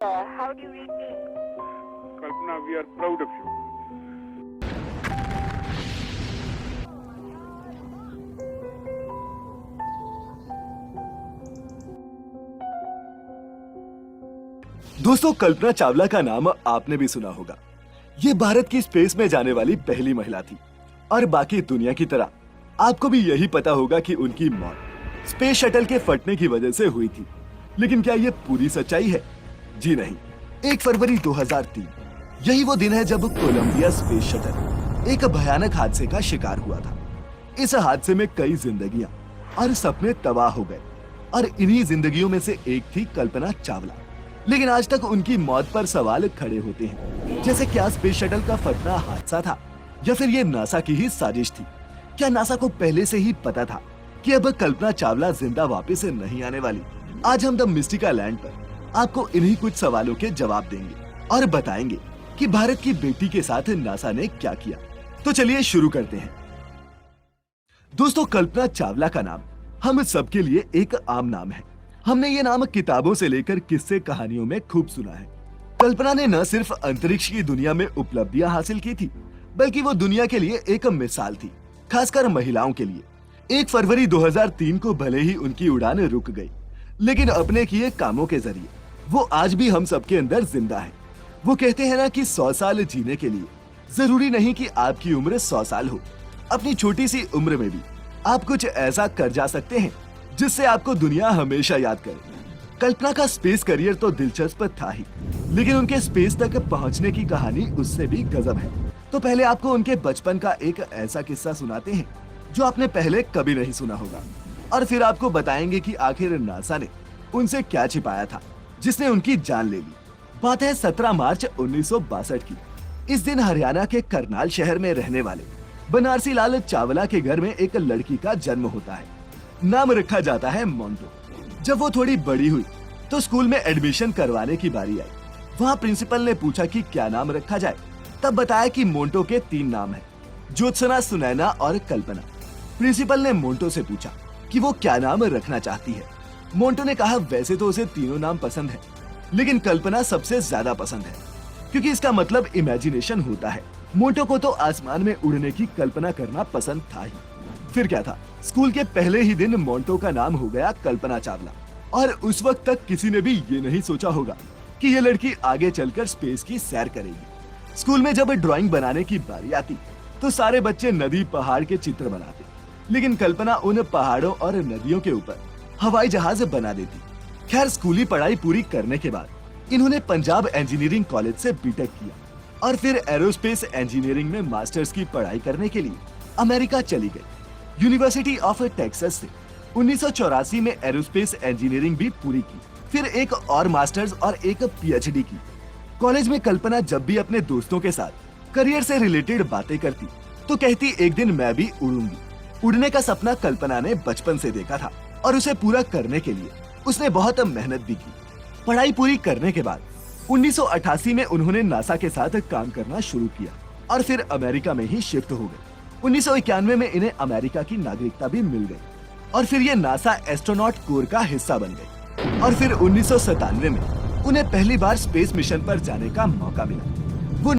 how do you read me? Kalpana, we are proud of you. दोस्तों, कल्पना चावला का नाम आपने भी सुना होगा। ये भारत की स्पेस में जाने वाली पहली महिला थी और बाकी दुनिया की तरह आपको भी यही पता होगा कि उनकी मौत स्पेस शटल के फटने की वजह से हुई थी। लेकिन क्या ये पूरी सच्चाई है? जी नहीं। 1 फरवरी 2003 यही वो दिन है जब कोलंबिया स्पेस शटल एक भयानक हादसे का शिकार हुआ था। इस हादसे में कई जिंदगियां और सपने तबाह हो गए और इन्हीं जिंदगियों में से एक थी कल्पना चावला। लेकिन आज तक उनकी मौत पर सवाल खड़े होते हैं, जैसे क्या स्पेस शटल का फटना हादसा था या फिर ये नासा की ही साजिश थी? क्या नासा को पहले से ही पता था कि अब कल्पना चावला जिंदा वापस नहीं आने वाली? आज हम द मिस्टिका लैंड पर आपको इन्हीं कुछ सवालों के जवाब देंगे और बताएंगे कि भारत की बेटी के साथ नासा ने क्या किया। तो चलिए शुरू करते हैं। दोस्तों, कल्पना चावला का नाम हम सबके लिए एक आम नाम है। हमने ये नाम किताबों से लेकर किस्से कहानियों में खूब सुना है। कल्पना ने न सिर्फ अंतरिक्ष की दुनिया में उपलब्धियां हासिल की थी, बल्कि वो दुनिया के लिए एक मिसाल थी, खासकर महिलाओं के लिए। 1 फरवरी 2003 को भले ही उनकी उड़ान रुक गई, लेकिन अपने किए कामों के जरिए वो आज भी हम सबके अंदर जिंदा है। वो कहते हैं ना कि 100 साल जीने के लिए जरूरी नहीं कि आपकी उम्र 100 साल हो। अपनी छोटी सी उम्र में भी आप कुछ ऐसा कर जा सकते हैं जिससे आपको दुनिया हमेशा याद करे। कल्पना का स्पेस करियर तो दिलचस्प था ही, लेकिन उनके स्पेस तक पहुंचने की कहानी उससे भी गजब है। तो पहले आपको उनके बचपन का एक ऐसा किस्सा सुनाते हैं जो आपने पहले कभी नहीं सुना होगा, और फिर आपको बताएंगे कि आखिर नासा ने उनसे क्या छिपाया था जिसने उनकी जान ले ली। बात है 17 मार्च 1962 की। इस दिन हरियाणा के करनाल शहर में रहने वाले बनारसी लाल चावला के घर में एक लड़की का जन्म होता है। नाम रखा जाता है मोंटो। जब वो थोड़ी बड़ी हुई तो स्कूल में एडमिशन करवाने की बारी आई। वहाँ प्रिंसिपल ने पूछा कि क्या नाम रखा जाए। तब बताया कि मोंटो के 3 नाम हैं, ज्योत्सना, सुनैना और कल्पना। प्रिंसिपल ने मोंटो से पूछा कि वो क्या नाम रखना चाहती है। मोंटो ने कहा वैसे तो उसे तीनों नाम पसंद है, लेकिन कल्पना सबसे ज्यादा पसंद है क्योंकि इसका मतलब इमेजिनेशन होता है। मोंटो को तो आसमान में उड़ने की कल्पना करना पसंद था ही। फिर क्या था, स्कूल के पहले ही दिन मोंटो का नाम हो गया कल्पना चावला। और उस वक्त तक किसी ने भी ये नहीं सोचा होगा कि ये लड़की आगे चलकर स्पेस की सैर करेगी। स्कूल में जब ड्राइंग बनाने की बारी आती तो सारे बच्चे नदी पहाड़ के चित्र बनाते, लेकिन कल्पना उन पहाड़ों और नदियों के ऊपर हवाई जहाज बना देती। खैर, स्कूली पढ़ाई पूरी करने के बाद इन्होंने पंजाब इंजीनियरिंग कॉलेज से बीटेक किया और फिर एरोस्पेस इंजीनियरिंग में मास्टर्स की पढ़ाई करने के लिए अमेरिका चली गई। यूनिवर्सिटी ऑफ टेक्सास से 1984 में एरोस्पेस इंजीनियरिंग भी पूरी की, फिर एक और मास्टर्स और एक पीएचडी की। कॉलेज में कल्पना जब भी अपने दोस्तों के साथ करियर से रिलेटेड बातें करती तो कहती एक दिन मैं भी उड़ूंगी। उड़ने का सपना कल्पना ने बचपन से देखा था और उसे पूरा करने के लिए उसने बहुत मेहनत भी की। पढ़ाई पूरी करने के बाद 1988 में उन्होंने नासा के साथ काम करना शुरू किया और फिर अमेरिका में ही शिफ्ट हो गए। 1991 में इन्हें अमेरिका की नागरिकता भी मिल गई और फिर ये नासा एस्ट्रोनॉट कोर का हिस्सा बन गए। और फिर 1997 में उन्हें पहली बार स्पेस मिशन पर जाने का मौका मिला।